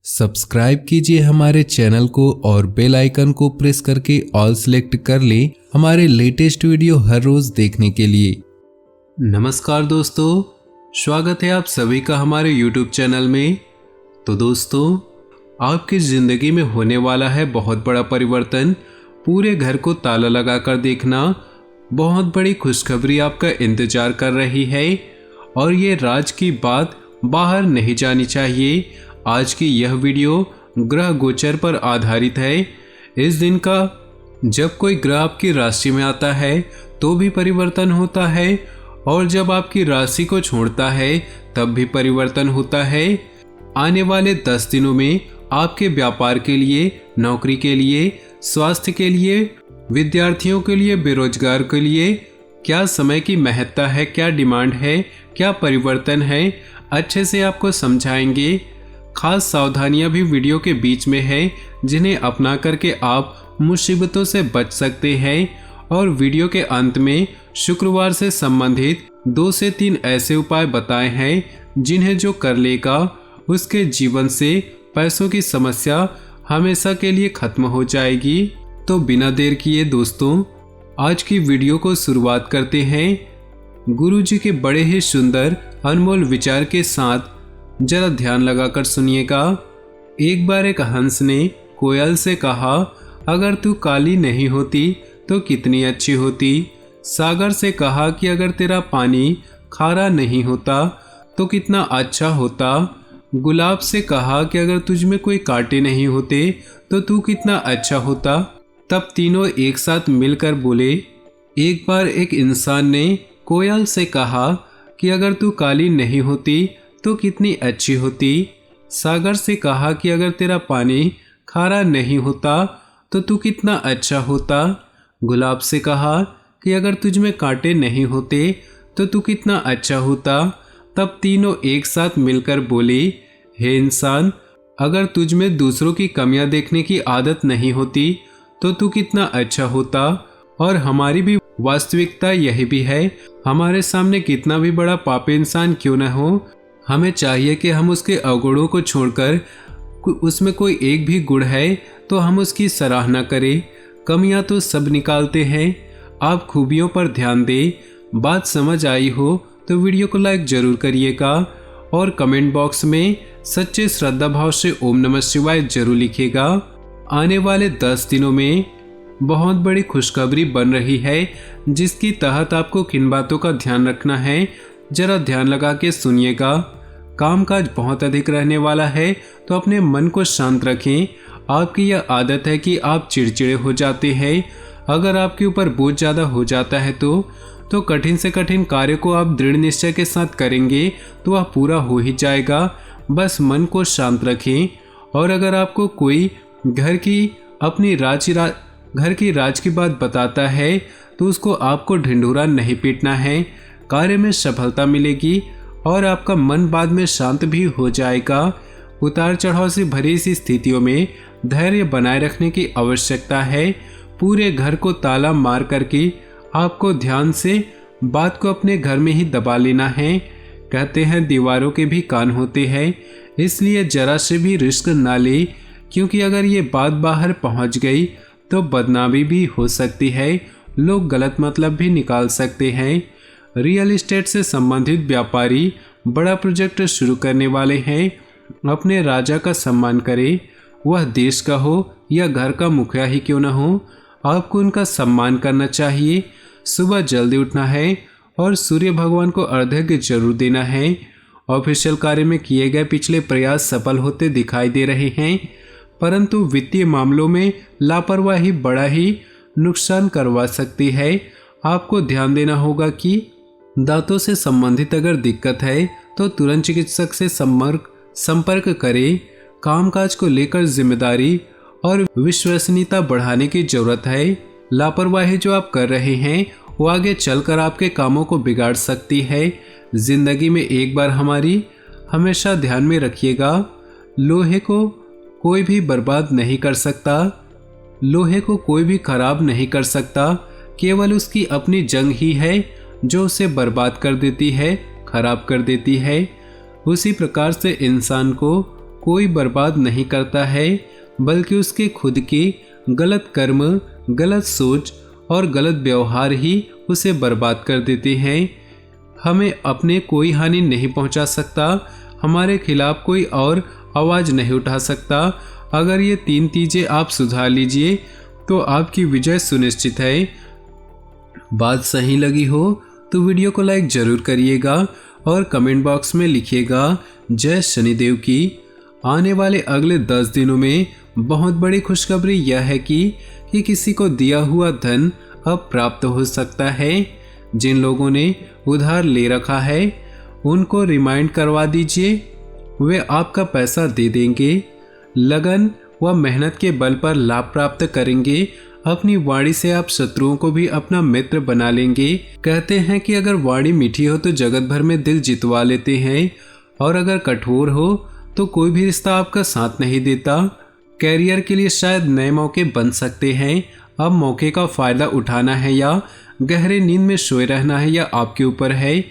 Subscribe कीजिए हमारे channel को और बेल आइकन को प्रेस करके ऑल सेलेक्ट कर लें हमारे लेटेस्ट वीडियो हर रोज देखने के लिए। नमस्कार दोस्तों, स्वागत है आप सभी का हमारे YouTube चैनल में। तो दोस्तों, आपकी ज़िंदगी में होने वाला है बहुत बड़ा परिवर्तन। पूरे घर को ताला लगाकर देखना, बहुत बड़ी खुशखबरी आपका इंतजार कर रही है और ये राज की बात बाहर नहीं जानी चाहिए। आज की यह वीडियो ग्रह गोचर पर आधारित है। इस दिन का जब कोई ग्रह आपकी राशि में आता है तो भी परिवर्तन होता है और जब आपकी राशि को छोड़ता है तब भी परिवर्तन होता है। आने वाले 10 दिनों में आपके व्यापार के लिए, नौकरी के लिए, स्वास्थ्य के लिए, विद्यार्थियों के लिए, बेरोजगार के लिए क्या समय की महत्ता है, क्या डिमांड है, क्या परिवर्तन है, अच्छे से आपको समझाएंगे। खास सावधानियां भी वीडियो के बीच में है जिन्हें अपना करके आप मुसीबतों से बच सकते हैं। और वीडियो के अंत में शुक्रवार से संबंधित 2 से 3 ऐसे उपाय बताए हैं जिन्हें जो कर लेगा उसके जीवन से पैसों की समस्या हमेशा के लिए खत्म हो जाएगी। तो बिना देर किए दोस्तों, आज की वीडियो को शुरुआत करते हैं। गुरुजी के बड़े ही सुंदर अनमोल विचार के साथ जरा ध्यान लगाकर सुनिएगा। एक बार एक हंस ने कोयल से कहा, अगर तू काली नहीं होती तो कितनी अच्छी होती। सागर से कहा कि अगर तेरा पानी खारा नहीं होता तो कितना अच्छा होता। गुलाब से कहा कि अगर तुझ में कोई कांटे नहीं होते तो तू कितना अच्छा होता। तब तीनों एक साथ मिलकर बोले। एक बार एक इंसान ने कोयल से कहा कि अगर तू काली नहीं होती तो कितनी अच्छी होती। सागर से कहा कि अगर तेरा पानी खारा नहीं होता तो तू कितना अच्छा होता। गुलाब से कहा कि अगर तुझ में कांटे नहीं होते तो तू कितना अच्छा होता। तब तीनों एक साथ मिलकर बोले, हे इंसान, अगर तुझ में दूसरों की कमियां देखने की आदत नहीं होती तो तू कितना अच्छा होता। और हमारी भी वास्तविकता यही भी है। हमारे सामने कितना भी बड़ा पापी इंसान क्यों न हो, हमें चाहिए कि हम उसके अवगुणों को छोड़कर उसमें कोई एक भी गुण है तो हम उसकी सराहना करें। कमियां तो सब निकालते हैं, आप खूबियों पर ध्यान दें। बात समझ आई हो तो वीडियो को लाइक जरूर करिएगा और कमेंट बॉक्स में सच्चे श्रद्धा भाव से ओम नमः शिवाय जरूर लिखिएगा। आने वाले 10 दिनों में बहुत बड़ी खुशखबरी बन रही है जिसकी तहत आपको किन बातों का ध्यान रखना है, जरा ध्यान लगा के सुनिएगा। कामकाज बहुत अधिक रहने वाला है तो अपने मन को शांत रखें। आपकी यह आदत है कि आप चिड़चिड़े हो जाते हैं। अगर आपके ऊपर बोझ ज़्यादा हो जाता है तो कठिन से कठिन कार्य को आप दृढ़ निश्चय के साथ करेंगे तो वह पूरा हो ही जाएगा। बस मन को शांत रखें। और अगर आपको कोई घर की राज की बात बताता है तो उसको आपको ढिंढोरा नहीं पीटना है। कार्य में सफलता मिलेगी और आपका मन बाद में शांत भी हो जाएगा। उतार चढ़ाव से भरी इस स्थितियों में धैर्य बनाए रखने की आवश्यकता है। पूरे घर को ताला मार करके आपको ध्यान से बात को अपने घर में ही दबा लेना है। कहते हैं दीवारों के भी कान होते हैं, इसलिए जरा से भी रिस्क ना ले, क्योंकि अगर ये बात बाहर पहुंच गई तो बदनामी भी हो सकती है। लोग गलत मतलब भी निकाल सकते हैं। रियल एस्टेट से संबंधित व्यापारी बड़ा प्रोजेक्ट शुरू करने वाले हैं। अपने राजा का सम्मान करें, वह देश का हो या घर का मुखिया ही क्यों न हो, आपको उनका सम्मान करना चाहिए। सुबह जल्दी उठना है और सूर्य भगवान को अर्घ्य जरूर देना है। ऑफिशियल कार्य में किए गए पिछले प्रयास सफल होते दिखाई दे रहे हैं, परंतु वित्तीय मामलों में लापरवाही बड़ा ही नुकसान करवा सकती है। आपको ध्यान देना होगा कि दांतों से संबंधित अगर दिक्कत है तो तुरंत चिकित्सक से संपर्क करें। कामकाज को लेकर जिम्मेदारी और विश्वसनीयता बढ़ाने की जरूरत है। लापरवाही जो आप कर रहे हैं वो आगे चलकर आपके कामों को बिगाड़ सकती है। जिंदगी में एक बार हमेशा ध्यान में रखिएगा, लोहे को कोई भी बर्बाद नहीं कर सकता, लोहे को कोई भी खराब नहीं कर सकता। केवल उसकी अपनी जंग ही है जो उसे बर्बाद कर देती है, खराब कर देती है। उसी प्रकार से इंसान को कोई बर्बाद नहीं करता है, बल्कि उसके खुद के गलत कर्म, गलत सोच और गलत व्यवहार ही उसे बर्बाद कर देते हैं। हमें अपने कोई हानि नहीं पहुंचा सकता, हमारे खिलाफ कोई और आवाज़ नहीं उठा सकता। अगर ये 3 चीज़ें आप सुधार लीजिए तो आपकी विजय सुनिश्चित है। बात सही लगी हो तो वीडियो को लाइक जरूर करिएगा और कमेंट बॉक्स में लिखिएगा जय शनिदेव की। आने वाले अगले 10 दिनों में बहुत बड़ी खुशखबरी यह है कि किसी को दिया हुआ धन अब प्राप्त हो सकता है। जिन लोगों ने उधार ले रखा है उनको रिमाइंड करवा दीजिए, वे आपका पैसा दे देंगे। लगन व मेहनत के बल पर लाभ प्राप्त करेंगे। अपनी वाणी से आप शत्रुओं को भी अपना मित्र बना लेंगे। कहते हैं कि अगर वाणी मीठी हो तो जगत भर में दिल जितवा लेते हैं, और अगर कठोर हो तो कोई भी रिश्ता आपका साथ नहीं देता। कैरियर के लिए शायद नए मौके बन सकते हैं। अब मौके का फायदा उठाना है या गहरे नींद में सोए रहना है, या आपके ऊपर है।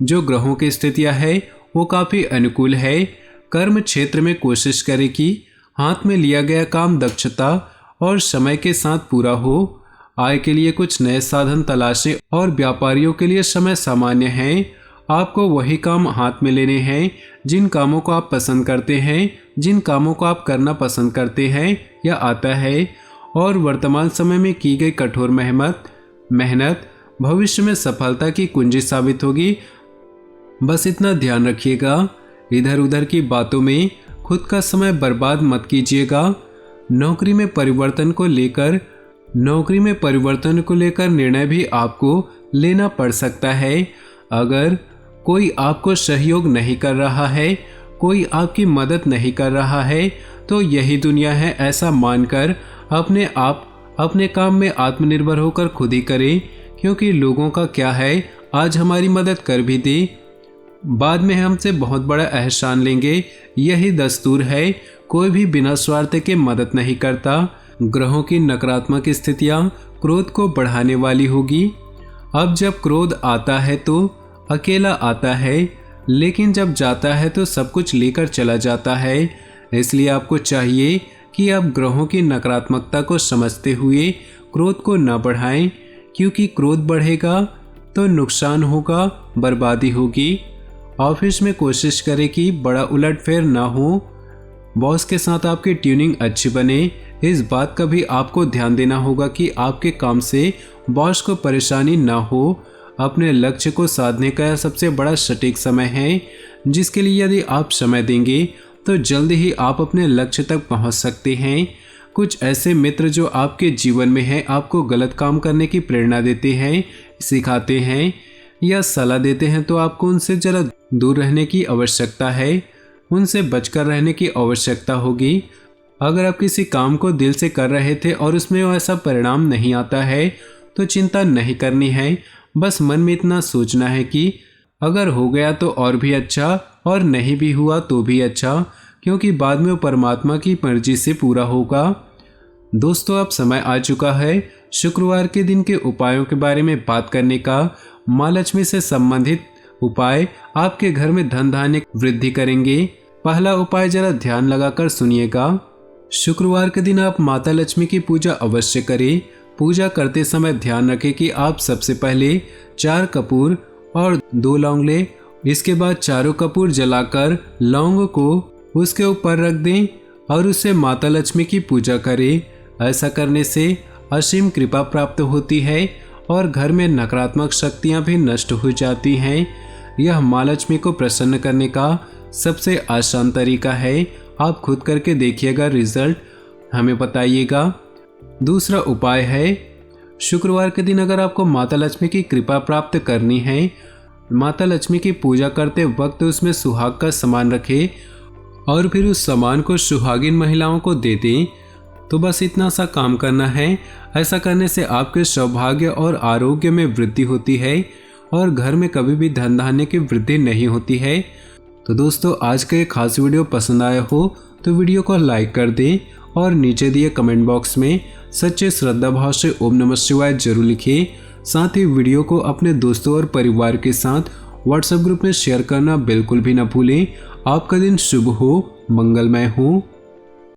जो ग्रहों की स्थितियां है वो काफ़ी अनुकूल है। कर्म क्षेत्र में कोशिश करें कि हाथ में लिया गया काम दक्षता और समय के साथ पूरा हो। आय के लिए कुछ नए साधन तलाशें, और व्यापारियों के लिए समय सामान्य है। आपको वही काम हाथ में लेने हैं जिन कामों को आप पसंद करते हैं, जिन कामों को आप करना पसंद करते हैं या आता है। और वर्तमान समय में की गई कठोर मेहनत भविष्य में सफलता की कुंजी साबित होगी। बस इतना ध्यान रखिएगा, इधर उधर की बातों में खुद का समय बर्बाद मत कीजिएगा। नौकरी में परिवर्तन को लेकर निर्णय भी आपको लेना पड़ सकता है। अगर कोई आपको सहयोग नहीं कर रहा है, कोई आपकी मदद नहीं कर रहा है, तो यही दुनिया है ऐसा मानकर अपने काम में आत्मनिर्भर होकर खुद ही करें। क्योंकि लोगों का क्या है, आज हमारी मदद कर भी दे, बाद में हमसे बहुत बड़ा एहसान लेंगे। यही दस्तूर है, कोई भी बिना स्वार्थ के मदद नहीं करता। ग्रहों की नकारात्मक स्थितियां क्रोध को बढ़ाने वाली होगी। अब जब क्रोध आता है तो अकेला आता है, लेकिन जब जाता है तो सब कुछ लेकर चला जाता है। इसलिए आपको चाहिए कि आप ग्रहों की नकारात्मकता को समझते हुए क्रोध को न बढ़ाएं, क्योंकि क्रोध बढ़ेगा तो नुकसान होगा, बर्बादी होगी। ऑफिस में कोशिश करें कि बड़ा उलटफेर ना हो। बॉस के साथ आपकी ट्यूनिंग अच्छी बने। इस बात का भी आपको ध्यान देना होगा कि आपके काम से बॉस को परेशानी ना हो। अपने लक्ष्य को साधने का यह सबसे बड़ा सटीक समय है, जिसके लिए यदि आप समय देंगे तो जल्द ही आप अपने लक्ष्य तक पहुंच सकते हैं। कुछ ऐसे मित्र जो आपके जीवन में हैं, आपको गलत काम करने की प्रेरणा देते हैं, सिखाते हैं या सलाह देते हैं, तो आपको उनसे जरा दूर रहने की आवश्यकता है, उनसे बचकर रहने की आवश्यकता होगी। अगर आप किसी काम को दिल से कर रहे थे और उसमें ऐसा परिणाम नहीं आता है तो चिंता नहीं करनी है। बस मन में इतना सोचना है कि अगर हो गया तो और भी अच्छा, और नहीं भी हुआ तो भी अच्छा, क्योंकि बाद में वो परमात्मा की मर्जी से पूरा होगा। दोस्तों, अब समय आ चुका है शुक्रवार के दिन के उपायों के बारे में बात करने का। माँ लक्ष्मी से संबंधित उपाय आपके घर में धन धान्य वृद्धि करेंगे। पहला उपाय जरा ध्यान लगाकर सुनिएगा। शुक्रवार के दिन आप माता लक्ष्मी की पूजा अवश्य करें। पूजा करते समय ध्यान रखें कि आप सबसे पहले 4 कपूर और 2 लौंग लें। इसके बाद चारों कपूर जलाकर लौंग को उसके ऊपर रख दें और उससे माता लक्ष्मी की पूजा करें। ऐसा करने से असीम कृपा प्राप्त होती है और घर में नकारात्मक शक्तियां भी नष्ट हो जाती हैं। यह माँ लक्ष्मी को प्रसन्न करने का सबसे आसान तरीका है। आप खुद करके देखिएगा, रिजल्ट हमें बताइएगा। दूसरा उपाय है, शुक्रवार के दिन अगर आपको माता लक्ष्मी की कृपा प्राप्त करनी है, माता लक्ष्मी की पूजा करते वक्त उसमें सुहाग का सामान रखें और फिर उस सामान को सुहागिन महिलाओं को दे दें। तो बस इतना सा काम करना है। ऐसा करने से आपके सौभाग्य और आरोग्य में वृद्धि होती है और घर में कभी भी धन धान्य की वृद्धि नहीं होती है। तो दोस्तों, आज का ये खास वीडियो पसंद आया हो तो वीडियो को लाइक कर दें और नीचे दिए कमेंट बॉक्स में सच्चे श्रद्धा भाव से ओम नमः शिवाय जरूर लिखें। साथ ही वीडियो को अपने दोस्तों और परिवार के साथ व्हाट्सएप ग्रुप में शेयर करना बिल्कुल भी ना भूलें। आपका दिन शुभ हो। मंगलमय हो।